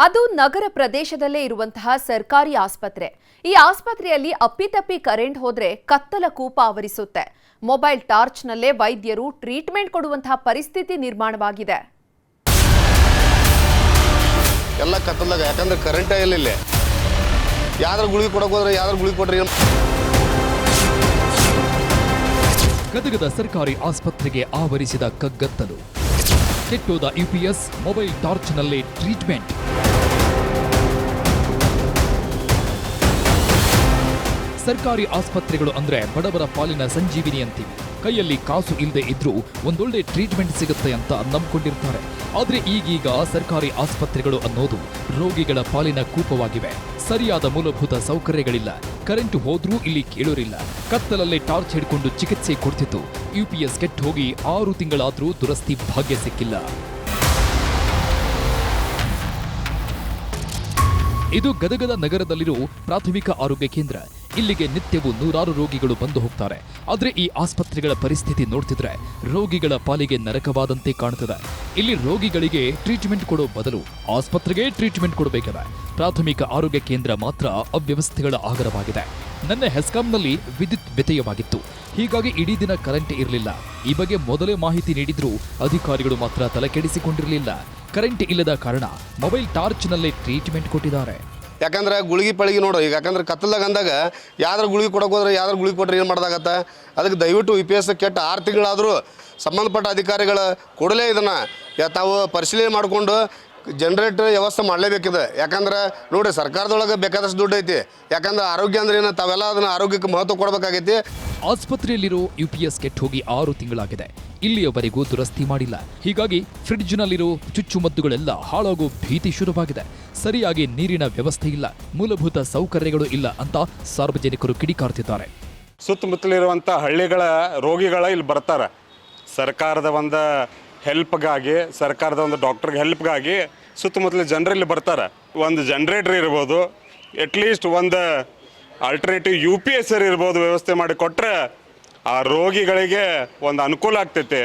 ಅದು ನಗರ ಪ್ರದೇಶದಲ್ಲೇ ಇರುವಂತಹ ಸರ್ಕಾರಿ ಆಸ್ಪತ್ರೆ. ಈ ಆಸ್ಪತ್ರೆಯಲ್ಲಿ ಅಪ್ಪಿತಪ್ಪಿ ಕರೆಂಟ್ ಹೋದ್ರೆ ಕತ್ತಲ ಕೂಪ ಆವರಿಸುತ್ತೆ. ಮೊಬೈಲ್ ಟಾರ್ಚ್ನಲ್ಲೇ ವೈದ್ಯರು ಟ್ರೀಟ್ಮೆಂಟ್ ಕೊಡುವಂತಹ ಪರಿಸ್ಥಿತಿ ನಿರ್ಮಾಣವಾಗಿದೆ. ಎಲ್ಲ ಕತ್ತಲಾಗ ಯಾಕಂದ್ರೆ ಕರೆಂಟ್ ಇಲ್ಲ. ಯಾವ್ದಾರು ಗುಳಿಗೆ ಕೊಡಕ್ಕೆ ಹೋದ್ರೆ ಯಾವ್ದಾರು ಗುಳಿಗೆ ಕೊಟ್ರಿ. ಗದಗದ ಸರ್ಕಾರಿ ಆಸ್ಪತ್ರೆಗೆ ಆವರಿಸಿದ ಕಗ್ಗತ್ತಲು. ಕೆಟ್ಟೋದ ಯುಪಿಎಸ್, ಮೊಬೈಲ್ ಟಾರ್ಚ್ನಲ್ಲೇ ಟ್ರೀಟ್ಮೆಂಟ್. ಸರ್ಕಾರಿ ಆಸ್ಪತ್ರೆಗಳು ಅಂದ್ರೆ ಬಡವರ ಪಾಲಿನ ಸಂಜೀವಿನಿ ಅಂತೀವಿ. ಕೈಯಲ್ಲಿ ಕಾಸು ಇಲ್ಲದೆ ಇದ್ರೂ ಒಂದೊಳ್ಳೆ ಟ್ರೀಟ್ಮೆಂಟ್ ಸಿಗುತ್ತೆ ಅಂತ ನಂಬ್ಕೊಂಡಿರ್ತಾರೆ. ಆದ್ರೆ ಈಗೀಗ ಸರ್ಕಾರಿ ಆಸ್ಪತ್ರೆಗಳು ಅನ್ನೋದು ರೋಗಿಗಳ ಪಾಲಿನ ಕೂಪವಾಗಿವೆ. ಸರಿಯಾದ ಮೂಲಭೂತ ಸೌಕರ್ಯಗಳಿಲ್ಲ. ಕರೆಂಟ್ ಹೋದ್ರೂ ಇಲ್ಲಿ ಕೇಳೋರಿಲ್ಲ. ಕತ್ತಲಲ್ಲೇ ಟಾರ್ಚ್ ಹಿಡ್ಕೊಂಡು ಚಿಕಿತ್ಸೆ ಕೊಡ್ತಿತ್ತು. ಯುಪಿಎಸ್ ಕೆಟ್ಟು ಹೋಗಿ 6 ತಿಂಗಳಾದ್ರೂ ದುರಸ್ತಿ ಭಾಗ್ಯ ಸಿಕ್ಕಿಲ್ಲ. ಇದು ಗದಗದ ನಗರದಲ್ಲಿರೋ ಪ್ರಾಥಮಿಕ ಆರೋಗ್ಯ ಕೇಂದ್ರ. ಇಲ್ಲಿಗೆ ನಿತ್ಯವೂ 100 ರೋಗಿಗಳು ಬಂದು ಹೋಗ್ತಾರೆ. ಆದ್ರೆ ಈ ಆಸ್ಪತ್ರೆಗಳ ಪರಿಸ್ಥಿತಿ ನೋಡ್ತಿದ್ರೆ ರೋಗಿಗಳ ಪಾಲಿಗೆ ನರಕವಾದಂತೆ ಕಾಣ್ತದೆ. ಇಲ್ಲಿ ರೋಗಿಗಳಿಗೆ ಟ್ರೀಟ್ಮೆಂಟ್ ಕೊಡೋ ಬದಲು ಆಸ್ಪತ್ರೆಗೆ ಟ್ರೀಟ್ಮೆಂಟ್ ಕೊಡಬೇಕಿದೆ. ಪ್ರಾಥಮಿಕ ಆರೋಗ್ಯ ಕೇಂದ್ರ ಮಾತ್ರ ಅವ್ಯವಸ್ಥೆಗಳ ಆಗರವಾಗಿದೆ. ನನ್ನ ಹೆಸ್ಕಾಂನಲ್ಲಿ ವಿದ್ಯುತ್ ವ್ಯತ್ಯಯವಾಗಿತ್ತು. ಹೀಗಾಗಿ ಇಡೀ ದಿನ ಕರೆಂಟ್ ಇರಲಿಲ್ಲ. ಈ ಬಗ್ಗೆ ಮೊದಲೇ ಮಾಹಿತಿ ನೀಡಿದ್ರೂ ಅಧಿಕಾರಿಗಳು ಮಾತ್ರ ತಲೆ ಕೆಡಿಸಿಕೊಂಡಿರಲಿಲ್ಲ. ಕರೆಂಟ್ ಇಲ್ಲದ ಕಾರಣ ಮೊಬೈಲ್ ಟಾರ್ಚ್ನಲ್ಲೇ ಟ್ರೀಟ್ಮೆಂಟ್ ಕೊಟ್ಟಿದ್ದಾರೆ. ಯಾಕಂದ್ರೆ ಗುಳಿಗೆ ಪಳಿಗೆ ನೋಡು, ಈಗ ಯಾಕಂದ್ರೆ ಕತ್ತಲಾಗ ಅಂದಾಗ ಯಾವ್ದಾರು ಗುಳಿಗೆ ಕೊಡಕ್ಕೆ ಹೋದ್ರೆ ಯಾವ್ದಾರು ಗುಳಿಗೆ ಕೊಟ್ಟರೆ ಏನು ಮಾಡೋದಾಗತ್ತೆ. ಅದಕ್ಕೆ ದಯವಿಟ್ಟು ಯುಪಿಎಸ್ ಕೆಟ್ಟ 6 ತಿಂಗಳಾದರೂ ಸಂಬಂಧಪಟ್ಟ ಅಧಿಕಾರಿಗಳ ಕೂಡಲೇ ಇದನ್ನು ತಾವು ಪರಿಶೀಲನೆ ಮಾಡಿಕೊಂಡು ಜನರೇಟರ್ ವ್ಯವಸ್ಥೆ ಮಾಡಲೇಬೇಕಿದೆ. ಯಾಕಂದ್ರೆ ನೋಡಿ, ಸರ್ಕಾರದೊಳಗೆ ಬೇಕಾದಷ್ಟು ದುಡ್ಡು ಐತಿ. ಯಾಕಂದ್ರೆ ಆರೋಗ್ಯ ಅಂದ್ರೆ ಏನು, ತಾವೆಲ್ಲ ಅದನ್ನು ಆರೋಗ್ಯಕ್ಕೆ ಮಹತ್ವ ಕೊಡಬೇಕಾಗೈತಿ. ಆಸ್ಪತ್ರೆಯಲ್ಲಿರೋ ಯುಪಿಎಸ್ ಕೆಟ್ಟು ಹೋಗಿ 6 ತಿಂಗಳಾಗಿದೆ. ಇಲ್ಲಿಯವರೆಗೂ ದುರಸ್ತಿ ಮಾಡಿಲ್ಲ. ಹೀಗಾಗಿ ಫ್ರಿಡ್ಜ್ನಲ್ಲಿರೋ ಚುಚ್ಚುಮದ್ದುಗಳೆಲ್ಲ ಹಾಳಾಗೋ ಭೀತಿ ಶುರುವಾಗಿದೆ. ಸರಿಯಾಗಿ ನೀರಿನ ವ್ಯವಸ್ಥೆ ಇಲ್ಲ, ಮೂಲಭೂತ ಸೌಕರ್ಯಗಳು ಇಲ್ಲ ಅಂತ ಸಾರ್ವಜನಿಕರು ಕಿಡಿಕಾರ್ತಿದ್ದಾರೆ. ಸುತ್ತಮುತ್ತಲಿರುವಂಥ ಹಳ್ಳಿಗಳ ರೋಗಿಗಳ ಇಲ್ಲಿ ಬರ್ತಾರೆ. ಸರ್ಕಾರದ ಒಂದು ಹೆಲ್ಪ್ಗಾಗಿ, ಸರ್ಕಾರದ ಒಂದು ಡಾಕ್ಟರ್ಗೆ ಹೆಲ್ಪ್ಗಾಗಿ ಸುತ್ತಮುತ್ತಲ ಜನರಲ್ಲಿ ಬರ್ತಾರೆ. ಒಂದು ಜನರೇಟರ್ ಇರ್ಬೋದು, ಅಟ್ಲೀಸ್ಟ್ ಒಂದು ಆಲ್ಟರ್ನೇಟಿವ್ UPS ಇರ್ಬೋದು, ವ್ಯವಸ್ಥೆ ಮಾಡಿ ಕೊಟ್ಟರೆ ಆ ರೋಗಿಗಳಿಗೆ ಒಂದು ಅನುಕೂಲ ಆಗ್ತೈತೆ.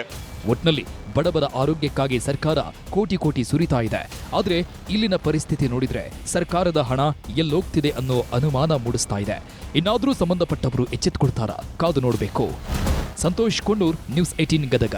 ಒಟ್ನಲ್ಲಿ ಬಡವರ ಆರೋಗ್ಯಕ್ಕಾಗಿ ಸರ್ಕಾರ ಕೋಟಿ ಕೋಟಿ ಸುರಿತಾ ಇದೆ. ಆದ್ರೆ ಇಲ್ಲಿನ ಪರಿಸ್ಥಿತಿ ನೋಡಿದ್ರೆ ಸರ್ಕಾರದ ಹಣ ಎಲ್ಲೋಗ್ತಿದೆ ಅನ್ನೋ ಅನುಮಾನ ಮೂಡಿಸ್ತಾ ಇದೆ. ಇನ್ನಾದ್ರೂ ಸಂಬಂಧಪಟ್ಟವರು ಎಚ್ಚೆತ್ತುಕೊಳ್ತಾರಾ? ಕಾದು ನೋಡಬೇಕು. ಸಂತೋಷ್ ಕೊಂಡೂರ್, ನ್ಯೂಸ್ 18 ಗದಗ.